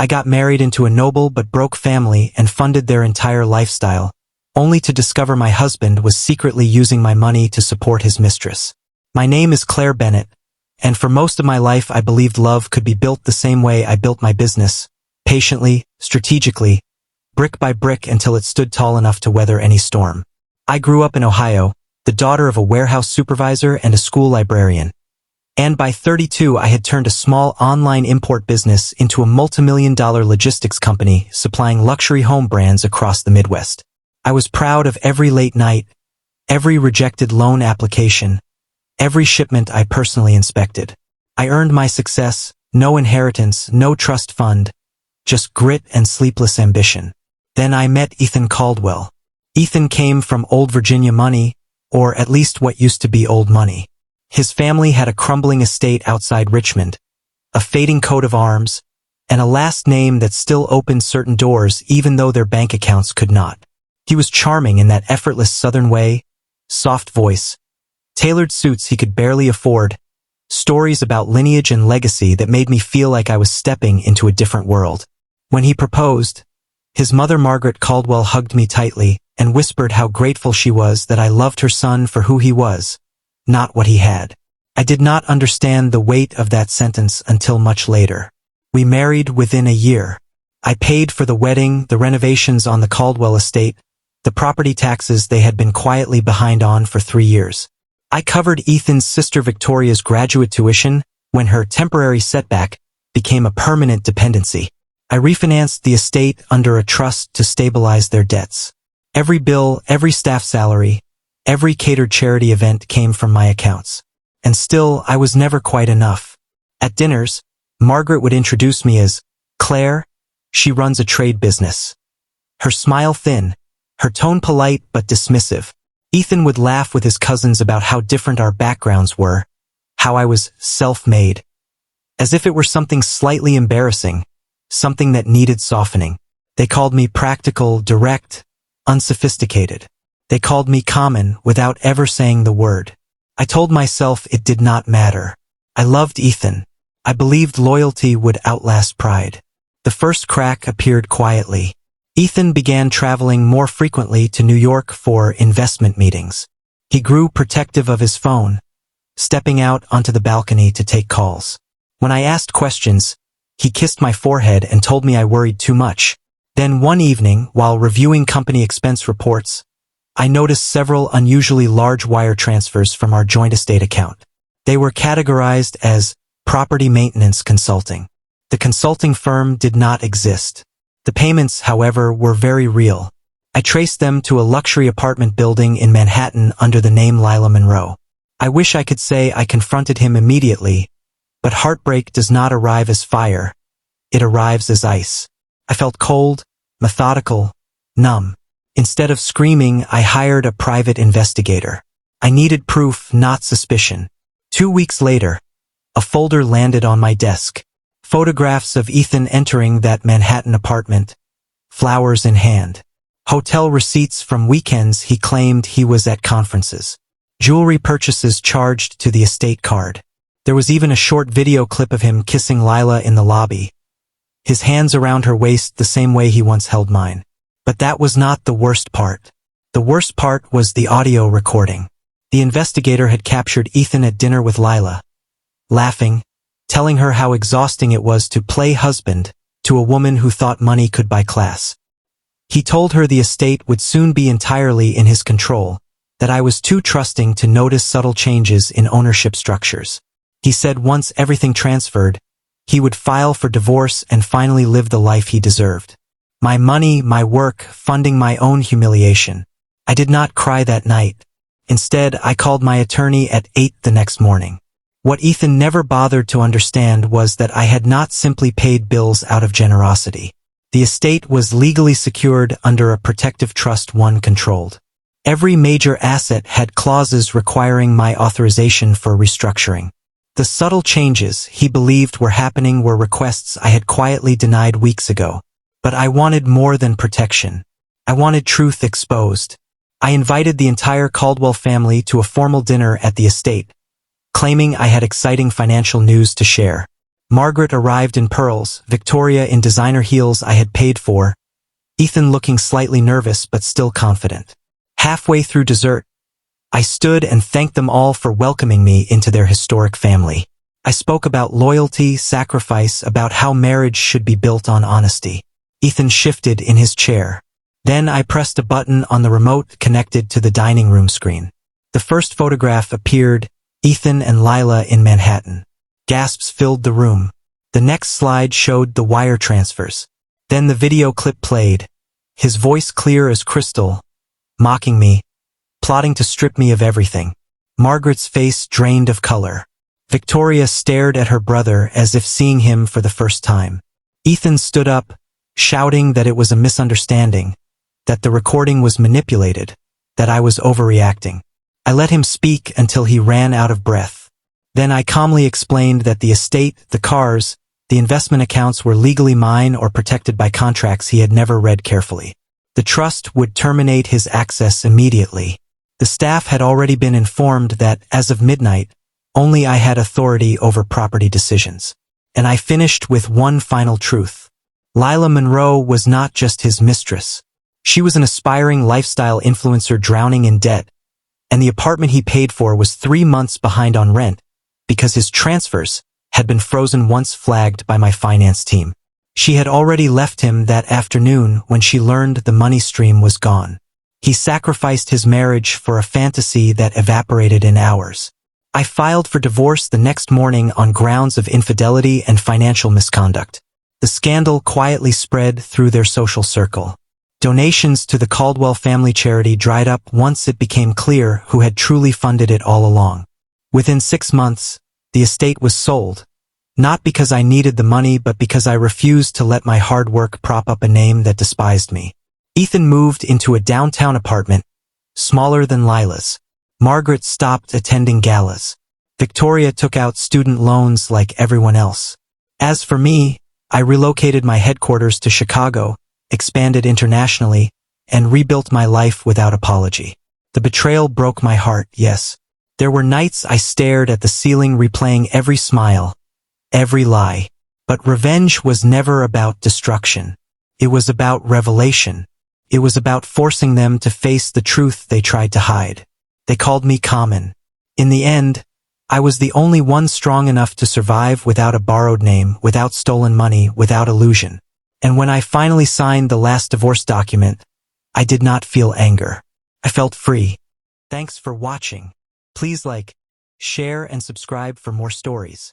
I got married into a noble but broke family and funded their entire lifestyle, only to discover my husband was secretly using my money to support his mistress. My name is Claire Bennett, and for most of my life I believed love could be built the same way I built my business, patiently, strategically, brick by brick until it stood tall enough to weather any storm. I grew up in Ohio, the daughter of a warehouse supervisor and a school librarian. And by 32 I had turned a small online import business into a multimillion-dollar logistics company supplying luxury home brands across the Midwest. I was proud of every late night, every rejected loan application, every shipment I personally inspected. I earned my success, no inheritance, no trust fund, just grit and sleepless ambition. Then I met Ethan Caldwell. Ethan came from old Virginia money, or at least what used to be old money. His family had a crumbling estate outside Richmond, a fading coat of arms, and a last name that still opened certain doors even though their bank accounts could not. He was charming in that effortless Southern way, soft voice, tailored suits he could barely afford, stories about lineage and legacy that made me feel like I was stepping into a different world. When he proposed, his mother Margaret Caldwell hugged me tightly and whispered how grateful she was that I loved her son for who he was, not what he had. I did not understand the weight of that sentence until much later. We married within a year. I paid for the wedding, the renovations on the Caldwell estate, the property taxes they had been quietly behind on for 3 years. I covered Ethan's sister Victoria's graduate tuition when her temporary setback became a permanent dependency. I refinanced the estate under a trust to stabilize their debts. Every bill, every staff salary, every catered charity event came from my accounts. And still, I was never quite enough. At dinners, Margaret would introduce me as Claire. She runs a trade business. Her smile thin, her tone polite but dismissive. Ethan would laugh with his cousins about how different our backgrounds were, how I was self-made, as if it were something slightly embarrassing, something that needed softening. They called me practical, direct, unsophisticated. They called me common without ever saying the word. I told myself it did not matter. I loved Ethan. I believed loyalty would outlast pride. The first crack appeared quietly. Ethan began traveling more frequently to New York for investment meetings. He grew protective of his phone, stepping out onto the balcony to take calls. When I asked questions, he kissed my forehead and told me I worried too much. Then one evening, while reviewing company expense reports, I noticed several unusually large wire transfers from our joint estate account. They were categorized as property maintenance consulting. The consulting firm did not exist. The payments, however, were very real. I traced them to a luxury apartment building in Manhattan under the name Lila Monroe. I wish I could say I confronted him immediately, but heartbreak does not arrive as fire. It arrives as ice. I felt cold, methodical, numb. Instead of screaming, I hired a private investigator. I needed proof, not suspicion. 2 weeks later, a folder landed on my desk. Photographs of Ethan entering that Manhattan apartment, flowers in hand. Hotel receipts from weekends he claimed he was at conferences. Jewelry purchases charged to the estate card. There was even a short video clip of him kissing Lila in the lobby, his hands around her waist the same way he once held mine. But that was not the worst part. The worst part was the audio recording. The investigator had captured Ethan at dinner with Lila, laughing, telling her how exhausting it was to play husband to a woman who thought money could buy class. He told her the estate would soon be entirely in his control, that I was too trusting to notice subtle changes in ownership structures. He said once everything transferred, he would file for divorce and finally live the life he deserved. My money, my work, funding my own humiliation. I did not cry that night. Instead, I called my attorney at 8 the next morning. What Ethan never bothered to understand was that I had not simply paid bills out of generosity. The estate was legally secured under a protective trust one controlled. Every major asset had clauses requiring my authorization for restructuring. The subtle changes he believed were happening were requests I had quietly denied weeks ago. But I wanted more than protection. I wanted truth exposed. I invited the entire Caldwell family to a formal dinner at the estate, claiming I had exciting financial news to share. Margaret arrived in pearls, Victoria in designer heels I had paid for, Ethan looking slightly nervous but still confident. Halfway through dessert, I stood and thanked them all for welcoming me into their historic family. I spoke about loyalty, sacrifice, about how marriage should be built on honesty. Ethan shifted in his chair. Then I pressed a button on the remote connected to the dining room screen. The first photograph appeared, Ethan and Lila in Manhattan. Gasps filled the room. The next slide showed the wire transfers. Then the video clip played, his voice clear as crystal, mocking me, plotting to strip me of everything. Margaret's face drained of color. Victoria stared at her brother as if seeing him for the first time. Ethan stood up, shouting that it was a misunderstanding, that the recording was manipulated, that I was overreacting. I let him speak until he ran out of breath. Then I calmly explained that the estate, the cars, the investment accounts were legally mine or protected by contracts he had never read carefully. The trust would terminate his access immediately. The staff had already been informed that, as of midnight, only I had authority over property decisions. And I finished with one final truth. Lila Monroe was not just his mistress. She was an aspiring lifestyle influencer drowning in debt, and the apartment he paid for was 3 months behind on rent because his transfers had been frozen once flagged by my finance team. She had already left him that afternoon when she learned the money stream was gone. He sacrificed his marriage for a fantasy that evaporated in hours. I filed for divorce the next morning on grounds of infidelity and financial misconduct. The scandal quietly spread through their social circle. Donations to the Caldwell family charity dried up once it became clear who had truly funded it all along. Within 6 months, the estate was sold, not because I needed the money but because I refused to let my hard work prop up a name that despised me. Ethan moved into a downtown apartment, smaller than Lila's. Margaret stopped attending galas. Victoria took out student loans like everyone else. As for me, I relocated my headquarters to Chicago, expanded internationally, and rebuilt my life without apology. The betrayal broke my heart, yes. There were nights I stared at the ceiling replaying every smile, every lie. But revenge was never about destruction. It was about revelation. It was about forcing them to face the truth they tried to hide. They called me common. In the end, I was the only one strong enough to survive without a borrowed name, without stolen money, without illusion. And when I finally signed the last divorce document, I did not feel anger. I felt free. Thanks for watching. Please like, share, and subscribe for more stories.